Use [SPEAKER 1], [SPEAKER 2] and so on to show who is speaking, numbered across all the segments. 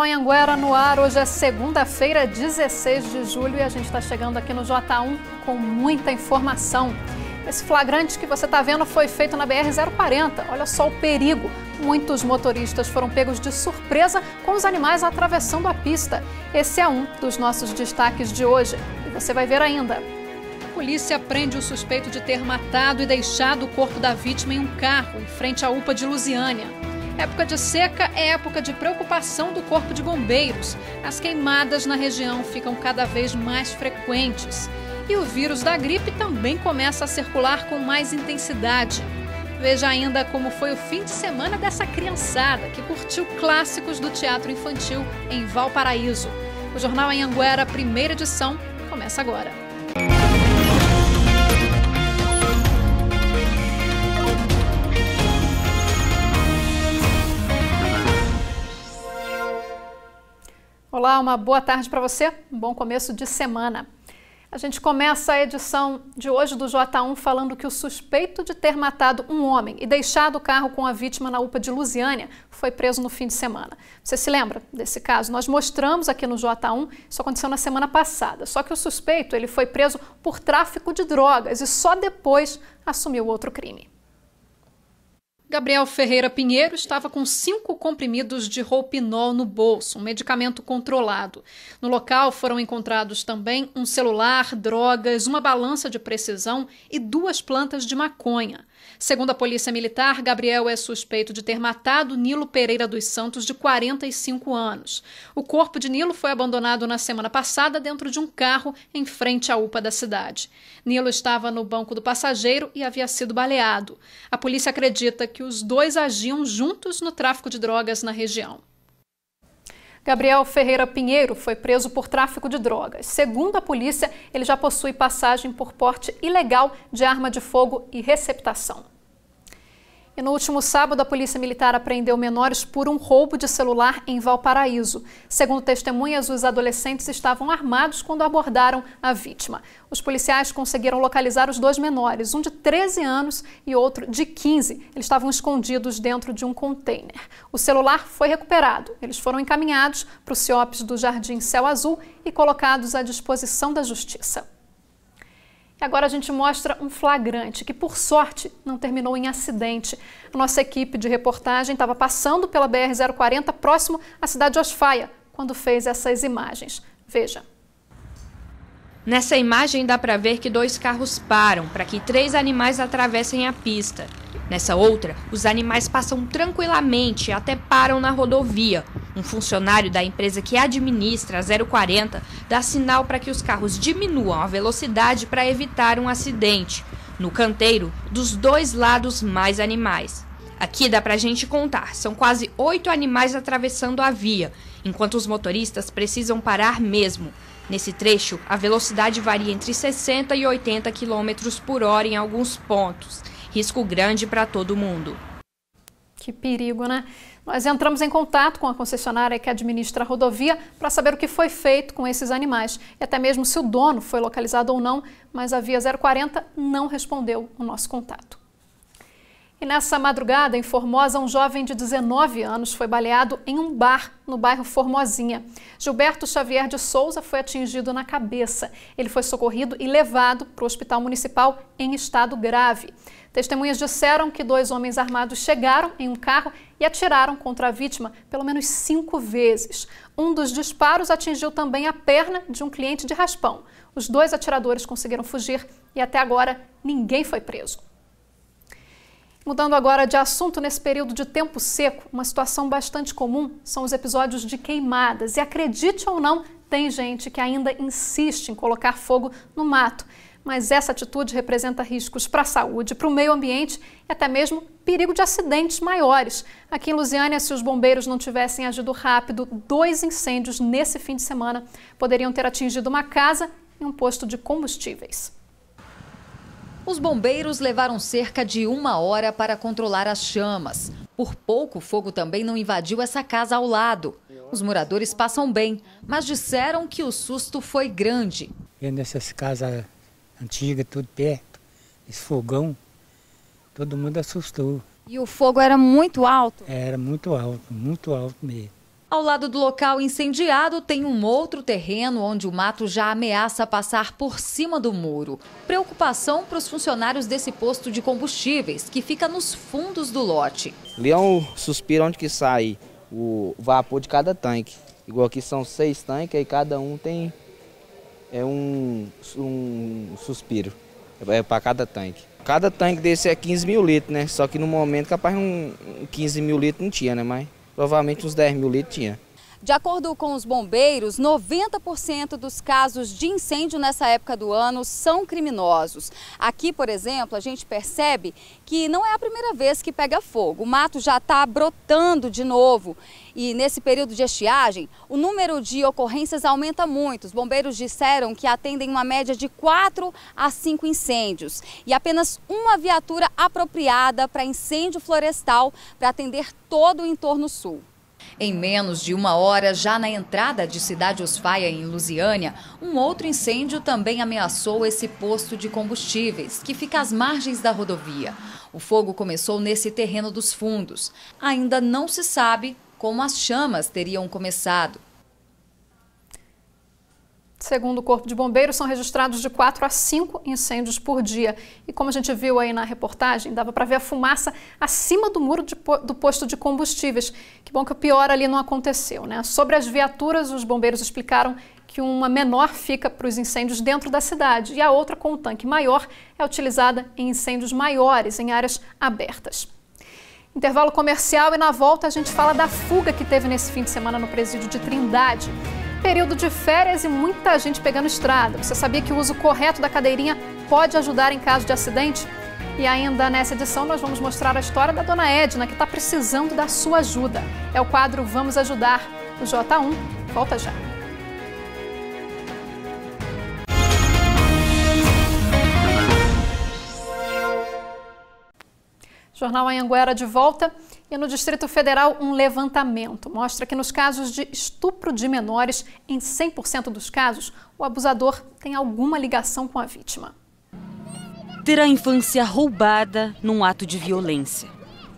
[SPEAKER 1] Anhanguera no ar, hoje é segunda-feira, 16 de julho e a gente está chegando aqui no J1 com muita informação. Esse flagrante que você está vendo foi feito na BR-040, olha só o perigo. Muitos motoristas foram pegos de surpresa com os animais atravessando a pista. Esse é um dos nossos destaques de hoje e você vai ver ainda. A polícia prende o suspeito de ter matado e deixado o corpo da vítima em um carro em frente à UPA de Lusiânia. Época de seca é época de preocupação do Corpo de Bombeiros. As queimadas na região ficam cada vez mais frequentes. E o vírus da gripe também começa a circular com mais intensidade. Veja ainda como foi o fim de semana dessa criançada que curtiu clássicos do teatro infantil em Valparaíso. O Jornal Anhanguera, primeira edição, começa agora. Olá, uma boa tarde para você, um bom começo de semana. A gente começa a edição de hoje do J1 falando que o suspeito de ter matado um homem e deixado o carro com a vítima na UPA de Lusiânia foi preso no fim de semana. Você se lembra desse caso? Nós mostramos aqui no J1, isso aconteceu na semana passada. Só que o suspeito ele foi preso por tráfico de drogas e só depois assumiu outro crime. Gabriel Ferreira Pinheiro estava com 5 comprimidos de Roupinol no bolso, um medicamento controlado. No local foram encontrados também um celular, drogas, uma balança de precisão e 2 plantas de maconha. Segundo a Polícia Militar, Gabriel é suspeito de ter matado Nilo Pereira dos Santos, de 45 anos. O corpo de Nilo foi abandonado na semana passada dentro de um carro em frente à UPA da cidade. Nilo estava no banco do passageiro e havia sido baleado. A polícia acredita que os dois agiam juntos no tráfico de drogas na região. Gabriel Ferreira Pinheiro foi preso por tráfico de drogas. Segundo a polícia, ele já possui passagem por porte ilegal de arma de fogo e receptação. E no último sábado, a Polícia Militar apreendeu menores por um roubo de celular em Valparaíso. Segundo testemunhas, os adolescentes estavam armados quando abordaram a vítima. Os policiais conseguiram localizar os 2 menores, um de 13 anos e outro de 15. Eles estavam escondidos dentro de um container. O celular foi recuperado. Eles foram encaminhados para o CIOPS do Jardim Céu Azul e colocados à disposição da Justiça. E agora a gente mostra um flagrante que, por sorte, não terminou em acidente. A nossa equipe de reportagem estava passando pela BR-040 próximo à cidade de Osfaia, quando fez essas imagens. Veja.
[SPEAKER 2] Nessa imagem dá para ver que 2 carros param para que 3 animais atravessem a pista. Nessa outra, os animais passam tranquilamente e até param na rodovia. Um funcionário da empresa que administra a 040 dá sinal para que os carros diminuam a velocidade para evitar um acidente. No canteiro, dos 2 lados, mais animais. Aqui dá para a gente contar, são quase 8 animais atravessando a via, enquanto os motoristas precisam parar mesmo. Nesse trecho, a velocidade varia entre 60 e 80 km por hora em alguns pontos. Risco grande para todo mundo.
[SPEAKER 1] Que perigo, né? Nós entramos em contato com a concessionária que administra a rodovia para saber o que foi feito com esses animais e até mesmo se o dono foi localizado ou não, mas a Via 040 não respondeu o nosso contato. E nessa madrugada, em Formosa, um jovem de 19 anos foi baleado em um bar no bairro Formosinha. Gilberto Xavier de Souza foi atingido na cabeça. Ele foi socorrido e levado para o hospital municipal em estado grave. Testemunhas disseram que 2 homens armados chegaram em um carro e atiraram contra a vítima pelo menos 5 vezes. Um dos disparos atingiu também a perna de um cliente de raspão. Os 2 atiradores conseguiram fugir e até agora ninguém foi preso. Mudando agora de assunto, nesse período de tempo seco, uma situação bastante comum são os episódios de queimadas. E acredite ou não, tem gente que ainda insiste em colocar fogo no mato. Mas essa atitude representa riscos para a saúde, para o meio ambiente e até mesmo perigo de acidentes maiores. Aqui em Lusiânia, se os bombeiros não tivessem agido rápido, 2 incêndios nesse fim de semana poderiam ter atingido uma casa e um posto de combustíveis.
[SPEAKER 3] Os bombeiros levaram cerca de 1 hora para controlar as chamas. Por pouco, o fogo também não invadiu essa casa ao lado. Os moradores passam bem, mas disseram que o susto foi grande.
[SPEAKER 4] Vendo essas casas antigas, tudo perto, esse fogão, todo mundo assustou.
[SPEAKER 5] E o fogo era muito alto?
[SPEAKER 4] Era muito alto mesmo.
[SPEAKER 3] Ao lado do local incendiado tem um outro terreno onde o mato já ameaça passar por cima do muro. Preocupação para os funcionários desse posto de combustíveis, que fica nos fundos do lote.
[SPEAKER 5] Ali é um suspiro onde que sai o vapor de cada tanque. Igual aqui são 6 tanques, aí cada um tem um suspiro para cada tanque. Cada tanque desse é 15 mil litros, né? Só que no momento capaz 15 mil litros não tinha, né? Mas provavelmente uns 10 mil litros tinha.
[SPEAKER 6] De acordo com os bombeiros, 90% dos casos de incêndio nessa época do ano são criminosos. Aqui, por exemplo, a gente percebe que não é a primeira vez que pega fogo. O mato já está brotando de novo. E nesse período de estiagem, o número de ocorrências aumenta muito. Os bombeiros disseram que atendem uma média de 4 a 5 incêndios. E apenas uma viatura apropriada para incêndio florestal para atender todo o entorno sul.
[SPEAKER 3] Em menos de 1 hora, já na entrada de Cidade Osfaia, em Lusiânia, um outro incêndio também ameaçou esse posto de combustíveis, que fica às margens da rodovia. O fogo começou nesse terreno dos fundos. Ainda não se sabe como as chamas teriam começado.
[SPEAKER 1] Segundo o Corpo de Bombeiros, são registrados de 4 a 5 incêndios por dia. E como a gente viu aí na reportagem, dava para ver a fumaça acima do muro do posto de combustíveis. Que bom que o pior ali não aconteceu, né? Sobre as viaturas, os bombeiros explicaram que uma menor fica para os incêndios dentro da cidade e a outra, com o tanque maior, é utilizada em incêndios maiores, em áreas abertas. Intervalo comercial e na volta a gente fala da fuga que teve nesse fim de semana no presídio de Trindade. Período de férias e muita gente pegando estrada. Você sabia que o uso correto da cadeirinha pode ajudar em caso de acidente? E ainda nessa edição nós vamos mostrar a história da dona Edna, que está precisando da sua ajuda. É o quadro Vamos Ajudar, do J1. Volta já. Jornal Anhanguera de volta. E no Distrito Federal, um levantamento mostra que nos casos de estupro de menores, em 100% dos casos, o abusador tem alguma ligação com a vítima.
[SPEAKER 7] Ter a infância roubada num ato de violência.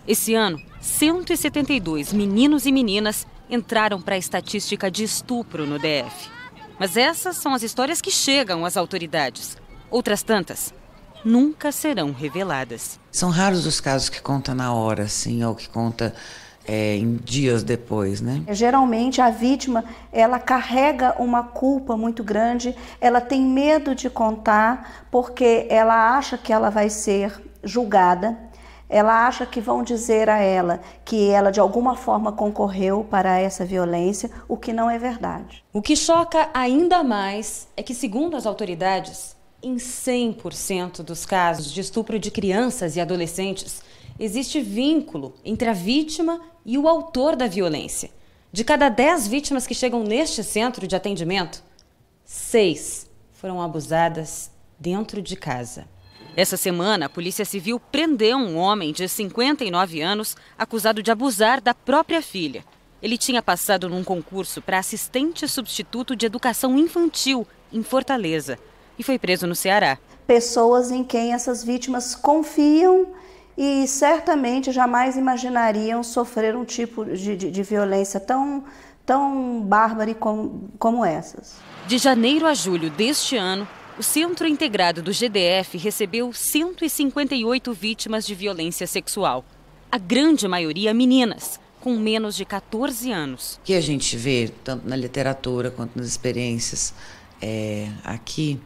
[SPEAKER 7] Esse ano, 172 meninos e meninas entraram para a estatística de estupro no DF. Mas essas são as histórias que chegam às autoridades. Outras tantas nunca serão reveladas.
[SPEAKER 8] São raros os casos que conta na hora, assim, ou que conta em dias depois, né?
[SPEAKER 9] Geralmente a vítima, ela carrega uma culpa muito grande, ela tem medo de contar porque ela acha que ela vai ser julgada, ela acha que vão dizer a ela que ela de alguma forma concorreu para essa violência, o que não é verdade.
[SPEAKER 10] O que choca ainda mais é que, segundo as autoridades, em 100% dos casos de estupro de crianças e adolescentes, existe vínculo entre a vítima e o autor da violência. De cada 10 vítimas que chegam neste centro de atendimento, 6 foram abusadas dentro de casa.
[SPEAKER 7] Essa semana, a Polícia Civil prendeu um homem de 59 anos acusado de abusar da própria filha. Ele tinha passado num concurso para assistente substituto de educação infantil em Fortaleza e foi preso no Ceará.
[SPEAKER 9] Pessoas em quem essas vítimas confiam e certamente jamais imaginariam sofrer um tipo de violência tão bárbara como essas.
[SPEAKER 7] De janeiro a julho deste ano, o Centro Integrado do GDF recebeu 158 vítimas de violência sexual. A grande maioria meninas, com menos de 14 anos.
[SPEAKER 8] O que a gente vê, tanto na literatura quanto nas experiências aqui,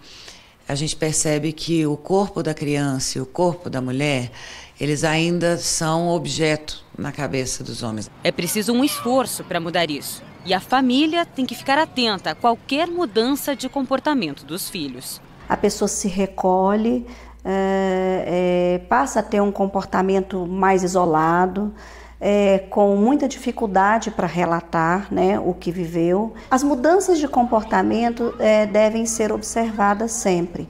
[SPEAKER 8] a gente percebe que o corpo da criança e o corpo da mulher, eles ainda são objeto na cabeça dos homens.
[SPEAKER 7] É preciso um esforço para mudar isso. E a família tem que ficar atenta a qualquer mudança de comportamento dos filhos.
[SPEAKER 9] A pessoa se recolhe, passa a ter um comportamento mais isolado, com muita dificuldade para relatar, né, o que viveu. As mudanças de comportamento devem ser observadas sempre.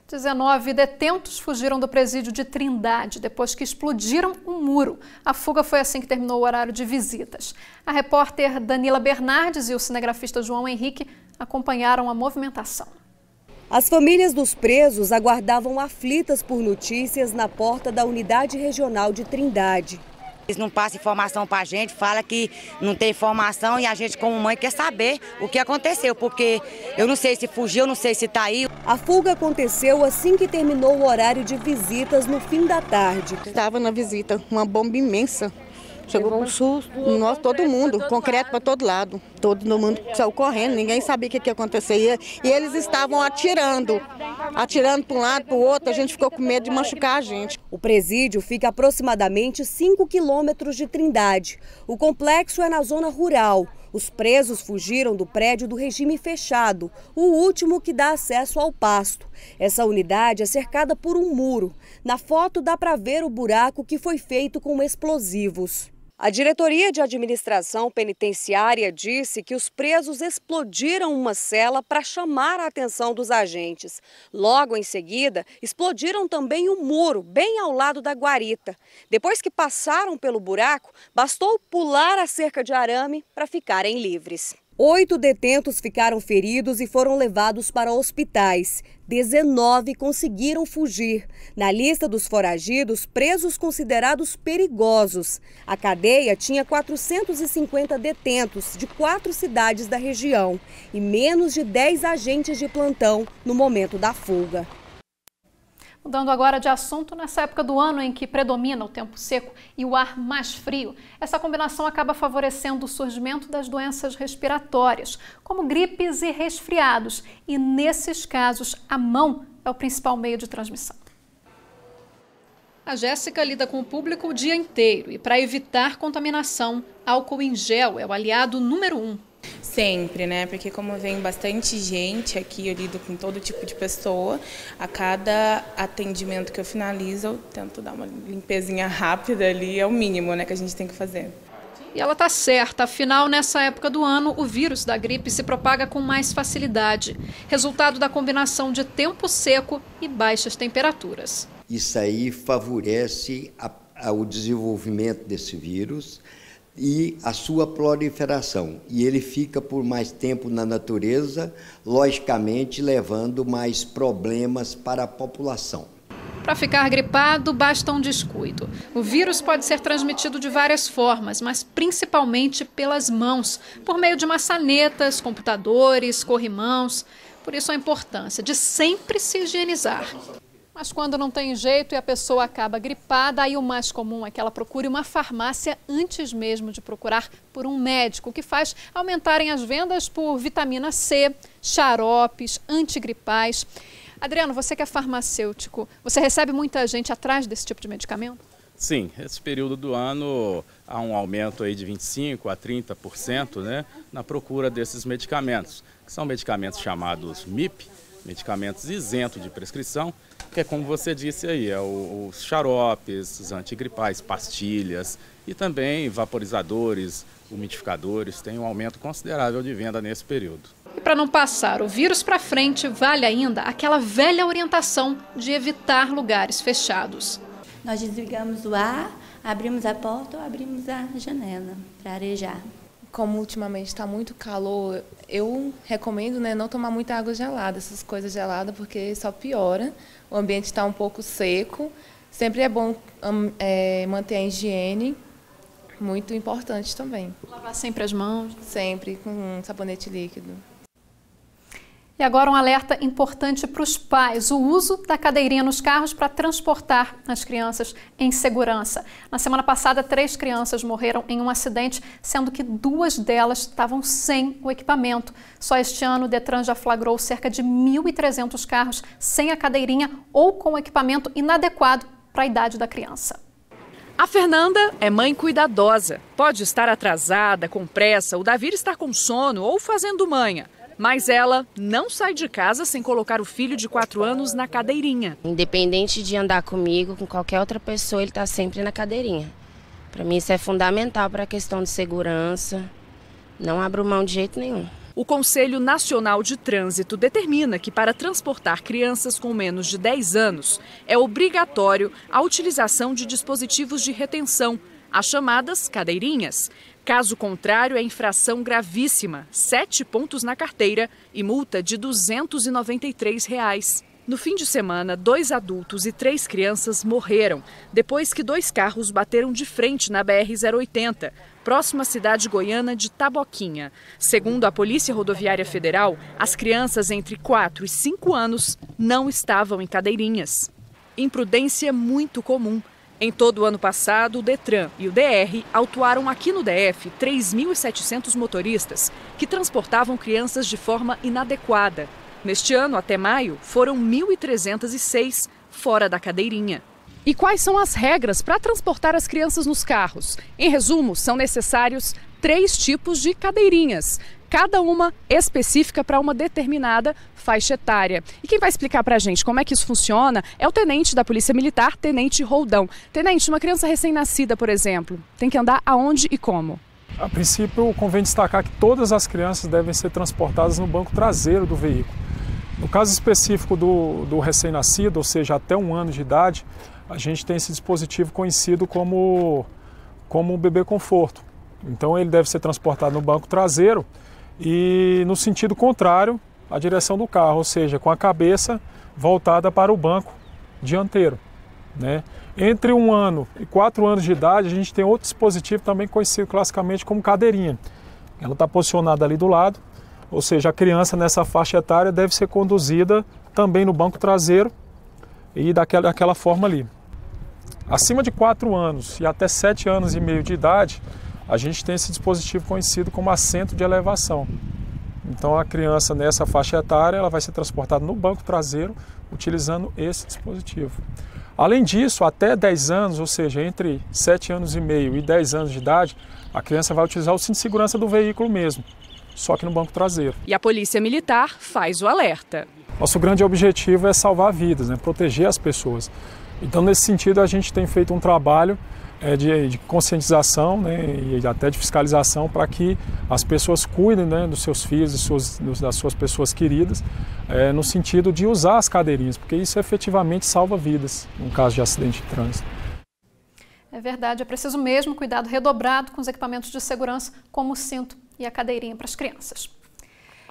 [SPEAKER 1] 19 detentos fugiram do presídio de Trindade depois que explodiram um muro. A fuga foi assim que terminou o horário de visitas. A repórter Danila Bernardes e o cinegrafista João Henrique acompanharam a movimentação.
[SPEAKER 11] As famílias dos presos aguardavam aflitas por notícias na porta da Unidade Regional de Trindade.
[SPEAKER 12] Eles não passam informação para a gente, fala que não tem informação e a gente como mãe quer saber o que aconteceu, porque eu não sei se fugiu, não sei se está aí.
[SPEAKER 11] A fuga aconteceu assim que terminou o horário de visitas no fim da tarde.
[SPEAKER 13] Estava na visita, uma bomba imensa. Chegou com um susto, nós, todo mundo, concreto para todo lado. Todo mundo saiu correndo, ninguém sabia o que ia acontecer. E eles estavam atirando para um lado, para o outro, a gente ficou com medo de machucar a gente.
[SPEAKER 11] O presídio fica a aproximadamente 5 quilômetros de Trindade. O complexo é na zona rural. Os presos fugiram do prédio do regime fechado, o último que dá acesso ao pasto. Essa unidade é cercada por um muro. Na foto dá para ver o buraco que foi feito com explosivos. A Diretoria de Administração Penitenciária disse que os presos explodiram uma cela para chamar a atenção dos agentes. Logo em seguida, explodiram também um muro, bem ao lado da guarita. Depois que passaram pelo buraco, bastou pular a cerca de arame para ficarem livres. 8 detentos ficaram feridos e foram levados para hospitais. 19 conseguiram fugir. Na lista dos foragidos, presos considerados perigosos. A cadeia tinha 450 detentos de 4 cidades da região e menos de 10 agentes de plantão no momento da fuga.
[SPEAKER 1] Mudando agora de assunto, nessa época do ano em que predomina o tempo seco e o ar mais frio, essa combinação acaba favorecendo o surgimento das doenças respiratórias, como gripes e resfriados. E nesses casos, a mão é o principal meio de transmissão. A Jéssica lida com o público o dia inteiro e, para evitar contaminação, álcool em gel é o aliado número 1.
[SPEAKER 14] Sempre, né? Porque como vem bastante gente aqui, eu lido com todo tipo de pessoa. A cada atendimento que eu finalizo, eu tento dar uma limpezinha rápida ali, é o mínimo, né, que a gente tem que fazer.
[SPEAKER 1] E ela está certa, afinal, nessa época do ano, o vírus da gripe se propaga com mais facilidade. Resultado da combinação de tempo seco e baixas temperaturas.
[SPEAKER 15] Isso aí favorece o desenvolvimento desse vírus e a sua proliferação. E ele fica por mais tempo na natureza, logicamente levando mais problemas para a população.
[SPEAKER 1] Para ficar gripado, basta um descuido. O vírus pode ser transmitido de várias formas, mas principalmente pelas mãos, por meio de maçanetas, computadores, corrimãos. Por isso a importância de sempre se higienizar. Mas quando não tem jeito e a pessoa acaba gripada, aí o mais comum é que ela procure uma farmácia antes mesmo de procurar por um médico, o que faz aumentarem as vendas por vitamina C, xaropes, antigripais. Adriano, você que é farmacêutico, você recebe muita gente atrás desse tipo de medicamento?
[SPEAKER 16] Sim, esse período do ano há um aumento aí de 25% a 30%, né, na procura desses medicamentos, que são medicamentos chamados MIP, medicamentos isentos de prescrição, que é como você disse aí, é os xaropes, os antigripais, pastilhas e também vaporizadores, umidificadores, tem um aumento considerável de venda nesse período.
[SPEAKER 1] E para não passar o vírus para frente, vale ainda aquela velha orientação de evitar lugares fechados.
[SPEAKER 17] Nós desligamos o ar, abrimos a porta ou abrimos a janela para arejar.
[SPEAKER 14] Como ultimamente está muito calor, eu recomendo, né, não tomar muita água gelada, essas coisas geladas, porque só piora. O ambiente está um pouco seco. Sempre é bom manter a higiene, muito importante também.
[SPEAKER 1] Lavar sempre as mãos?
[SPEAKER 14] Sempre, com sabonete líquido.
[SPEAKER 1] E agora um alerta importante para os pais, o uso da cadeirinha nos carros para transportar as crianças em segurança. Na semana passada, 3 crianças morreram em um acidente, sendo que 2 delas estavam sem o equipamento. Só este ano, o Detran já flagrou cerca de 1.300 carros sem a cadeirinha ou com o equipamento inadequado para a idade da criança.
[SPEAKER 18] A Fernanda é mãe cuidadosa. Pode estar atrasada, com pressa, o Davi estar com sono ou fazendo manha. Mas ela não sai de casa sem colocar o filho de 4 anos na cadeirinha.
[SPEAKER 19] Independente de andar comigo, com qualquer outra pessoa, ele está sempre na cadeirinha. Para mim isso é fundamental para a questão de segurança. Não abro mão de jeito nenhum.
[SPEAKER 18] O Conselho Nacional de Trânsito determina que para transportar crianças com menos de 10 anos é obrigatório a utilização de dispositivos de retenção, as chamadas cadeirinhas. Caso contrário, é infração gravíssima, 7 pontos na carteira e multa de R$ 293. No fim de semana, 2 adultos e 3 crianças morreram depois que 2 carros bateram de frente na BR-080, próxima à cidade goiana de Taboquinha. Segundo a Polícia Rodoviária Federal, as crianças entre 4 e 5 anos não estavam em cadeirinhas. Imprudência muito comum. Em todo o ano passado, o Detran e o DR autuaram aqui no DF 3.700 motoristas que transportavam crianças de forma inadequada. Neste ano, até maio, foram 1.306 fora da cadeirinha. E quais são as regras para transportar as crianças nos carros? Em resumo, são necessários 3 tipos de cadeirinhas, cada uma específica para uma determinada faixa etária. E quem vai explicar para a gente como é que isso funciona é o tenente da Polícia Militar, Tenente Roldão. Tenente, uma criança recém-nascida, por exemplo, tem que andar aonde e como?
[SPEAKER 20] A princípio, convém destacar que todas as crianças devem ser transportadas no banco traseiro do veículo. No caso específico do recém-nascido, ou seja, até 1 ano de idade, a gente tem esse dispositivo conhecido como o bebê conforto. Então ele deve ser transportado no banco traseiro e no sentido contrário à direção do carro, ou seja, com a cabeça voltada para o banco dianteiro, né? Entre 1 ano e 4 anos de idade, a gente tem outro dispositivo também conhecido classicamente como cadeirinha. Ela está posicionada ali do lado, ou seja, a criança nessa faixa etária deve ser conduzida também no banco traseiro e daquela forma ali. Acima de 4 anos e até 7 anos e meio de idade, a gente tem esse dispositivo conhecido como assento de elevação. Então a criança nessa faixa etária ela vai ser transportada no banco traseiro utilizando esse dispositivo. Além disso, até 10 anos, ou seja, entre 7 anos e meio e 10 anos de idade, a criança vai utilizar o cinto de segurança do veículo mesmo, só que no banco traseiro.
[SPEAKER 18] E a Polícia Militar faz o alerta.
[SPEAKER 20] Nosso grande objetivo é salvar vidas, né? Proteger as pessoas. Então, nesse sentido, a gente tem feito um trabalho de conscientização, né, e até de fiscalização para que as pessoas cuidem, né, dos seus filhos, das suas pessoas queridas, no sentido de usar as cadeirinhas, porque isso efetivamente salva vidas em caso de acidente de trânsito.
[SPEAKER 1] É verdade, é preciso mesmo cuidado redobrado com os equipamentos de segurança, como o cinto e a cadeirinha para as crianças.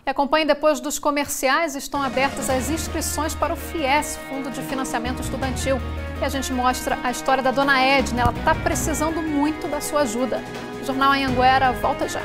[SPEAKER 1] E acompanhe depois dos comerciais, estão abertas as inscrições para o FIES, Fundo de Financiamento Estudantil. E a gente mostra a história da Dona Edna, ela está precisando muito da sua ajuda. O Jornal Anhanguera volta já.